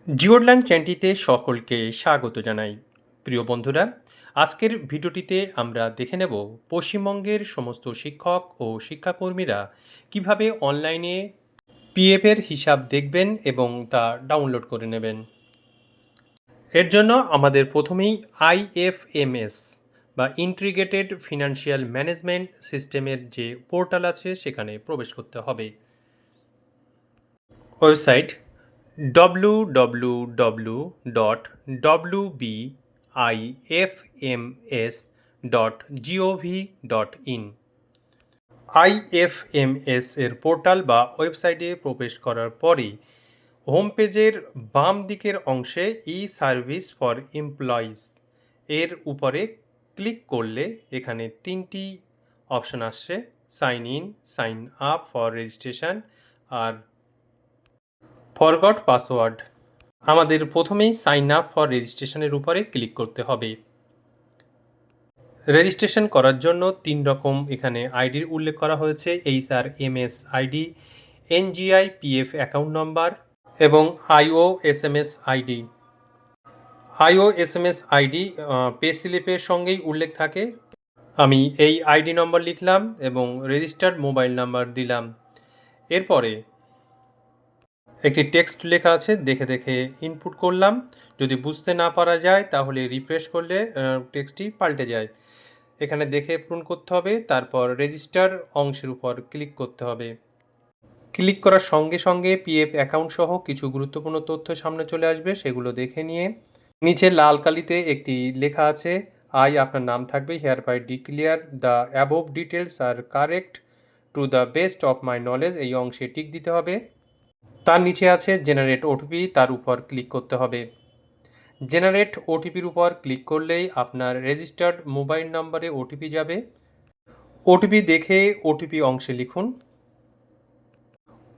জিওরল্যান্ড চ্যানেলটিতে সকলকে স্বাগত জানাই। প্রিয় বন্ধুরা, আজকের ভিডিওটিতে আমরা দেখে নেব পশ্চিমবঙ্গের সমস্ত শিক্ষক ও শিক্ষাকর্মীরা কিভাবে অনলাইনে পিএফ এর হিসাব দেখবেন এবং তা ডাউনলোড করে নেবেন। এর জন্য আমাদের প্রথমেই আইএফএমএস বা ইন্টিগ্রেটেড ফিনান্সিয়াল ম্যানেজমেন্ট সিস্টেমের যে পোর্টাল আছে সেখানে প্রবেশ করতে হবে। Website www.wbifms.gov.in। আইএফএমএস এর পোর্টাল বা ওয়েবসাইটে প্রবেশ করার পরে হোম পেজের বাম দিকের অংশে ই সার্ভিস ফর এমপ্লয়িজ এর উপরে ক্লিক করলে এখানে তিনটি অপশন আসছে: sign in, sign up for registration আর ফরগট পাসওয়ার্ড। আমাদের প্রথমেই সাইন আপ ফর রেজিস্ট্রেশনের উপরে ক্লিক করতে হবে। রেজিস্ট্রেশন করার জন্য তিন রকম এখানে আইডির উল্লেখ করা হয়েছে: HRMS ID, NGI PF account number এবং IOSMS ID. IOSMS ID pay স্লিপের সঙ্গেই উল্লেখ থাকে। আমি এই আইডি নম্বর লিখলাম এবং রেজিস্টার্ড মোবাইল নাম্বার দিলাম। এরপরে একটি টেক্সট লেখা আছে, দেখে দেখে ইনপুট করলাম। যদি বুঝতে না পারা যায় তাহলে রিফ্রেশ করলে টেক্সটটি পাল্টে যায়। এখানে দেখে পূরণ করতে হবে, তারপর রেজিস্টার অংশের উপর ক্লিক করতে হবে। ক্লিক করার সঙ্গে সঙ্গে পিএফ অ্যাকাউন্ট সহ কিছু গুরুত্বপূর্ণ তথ্য সামনে চলে আসবে, সেগুলো দেখে নিয়ে নিচে লাল কালিতে একটি লেখা আছে আপনার নাম থাকবে, hereby declare the above details are correct to the best of my knowledge, এই অংশে টিক দিতে হবে। তার নিচে আছে জেনারেট ওটিপি, তার উপর ক্লিক করতে হবে। জেনারেট ওটিপির উপর ক্লিক করলেই আপনার রেজিস্টার্ড মোবাইল নম্বরে ওটিপি যাবে। ওটিপি দেখে ওটিপি অংশে লিখুন।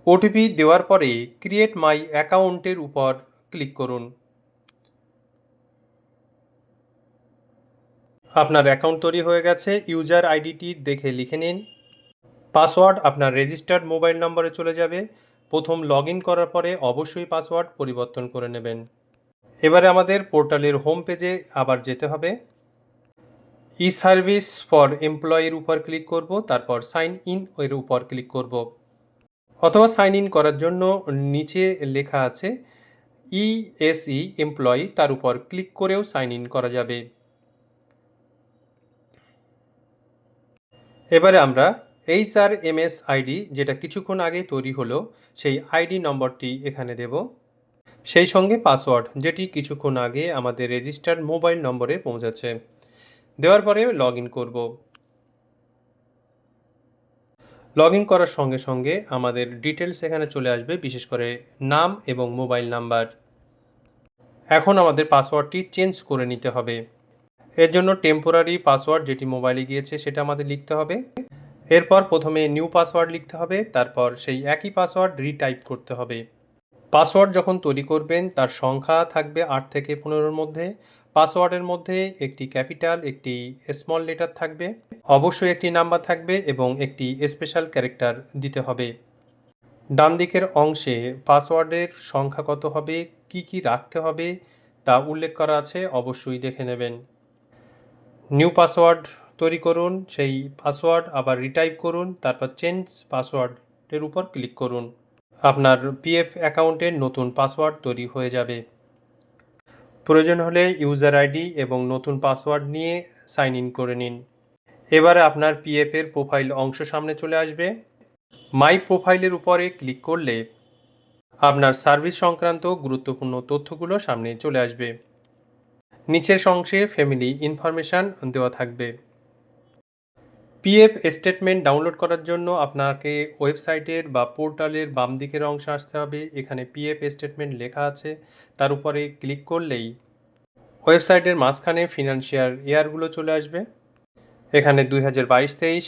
ওটিপি দেওয়ার পরে ক্রিয়েট মাই অ্যাকাউন্টের উপর ক্লিক করুন। আপনার অ্যাকাউন্ট তৈরি হয়ে গেছে। ইউজার আইডিটি দেখে লিখে নিন। পাসওয়ার্ড আপনার রেজিস্টার্ড মোবাইল নম্বরে চলে যাবে। প্রথম লগ ইন করার পরে অবশ্যই পাসওয়ার্ড পরিবর্তন করে নেবেন। এবারে আমাদের পোর্টালের হোম পেজে আবার যেতে হবে। ই সার্ভিস ফর এমপ্লয়ের উপর ক্লিক করব, তারপর সাইন ইন এর উপর ক্লিক করব। অথবা সাইন ইন করার জন্য নিচে লেখা আছে ইএসই এমপ্লয়ি, তার উপর ক্লিক করেও সাইন ইন করা যাবে। এবারে আমরা HRMS আইডি, যেটা কিছুক্ষণ আগে তৈরি হলো, সেই আইডি নম্বরটি এখানে দেব, সেই সঙ্গে পাসওয়ার্ড যেটি কিছুক্ষণ আগে আমাদের রেজিস্টার্ড মোবাইল নম্বরে পৌঁছেছে। দেওয়ার পরে লগ ইন করব। লগ ইন করার সঙ্গে সঙ্গে আমাদের ডিটেলস এখানে চলে আসবে, বিশেষ করে নাম এবং মোবাইল নাম্বার। এখন আমাদের পাসওয়ার্ডটি চেঞ্জ করে নিতে হবে। এর জন্য টেম্পোরারি পাসওয়ার্ড যেটি মোবাইলে গিয়েছে সেটা আমাদের লিখতে হবে। এরপর প্রথমে নিউ পাসওয়ার্ড লিখতে হবে, তারপর সেই একই পাসওয়ার্ড রিটাইপ করতে হবে। পাসওয়ার্ড যখন তৈরি করবেন তার সংখ্যা থাকবে 8 থেকে 15-র মধ্যে। পাসওয়ার্ডের মধ্যে একটি ক্যাপিটাল, একটি স্মল লেটার থাকবে, অবশ্যই একটি নাম্বার থাকবে এবং একটি স্পেশাল ক্যারেক্টার দিতে হবে। ডান দিকের অংশে পাসওয়ার্ডের সংখ্যা কত হবে, কি কি রাখতে হবে তা উল্লেখ করা আছে, অবশ্যই দেখে নেবেন। নিউ পাসওয়ার্ড তৈরি করুন, সেই পাসওয়ার্ড আবার রিটাইপ করুন, তারপর চেঞ্জ পাসওয়ার্ডের উপর ক্লিক করুন। আপনার পিএফ অ্যাকাউন্টের নতুন পাসওয়ার্ড তৈরি হয়ে যাবে। প্রয়োজন হলে ইউজার আইডি এবং নতুন পাসওয়ার্ড নিয়ে সাইন ইন করে নিন। এবারে আপনার পিএফের প্রোফাইল অংশ সামনে চলে আসবে। মাই প্রোফাইলের উপরে ক্লিক করলে আপনার সার্ভিস সংক্রান্ত গুরুত্বপূর্ণ তথ্যগুলো সামনে চলে আসবে। নিচের অংশে ফ্যামিলি ইনফরমেশান দেওয়া থাকবে। পিএফ স্টেটমেন্ট ডাউনলোড করার জন্য আপনাকে ওয়েবসাইটের বা পোর্টালের বাম দিকের অংশে আসতে হবে। এখানে পিএফ স্টেটমেন্ট লেখা আছে, তার উপরে ক্লিক করলেই ওয়েবসাইটের মাঝখানে ফিনান্সিয়াল ইয়ারগুলো চলে আসবে। এখানে 2022-23,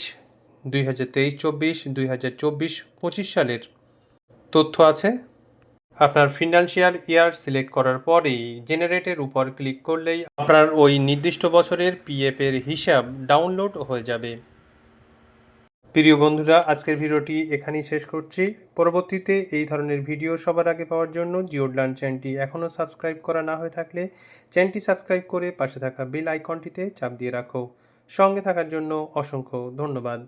2023-24, 2024-25 সালের তথ্য আছে। আপনার ফিনান্সিয়াল ইয়ার সিলেক্ট করার পরেই জেনারেটের উপর ক্লিক করলেই আপনার ওই নির্দিষ্ট বছরের পিএফের হিসাব ডাউনলোড হয়ে যাবে। প্রিয় বন্ধুরা, আজকের ভিডিওটি এখানেই শেষ করছি। পরবর্তীতে এই ধরনের ভিডিও সবার আগে পাওয়ার জন্য জিওডলান চ্যানেলটি এখনও সাবস্ক্রাইব করা না হয়ে থাকলে চ্যানেলটি সাবস্ক্রাইব করে পাশে থাকা বেল আইকনটিতে চাপ দিয়ে রাখো। সঙ্গে থাকার জন্য অসংখ্য ধন্যবাদ।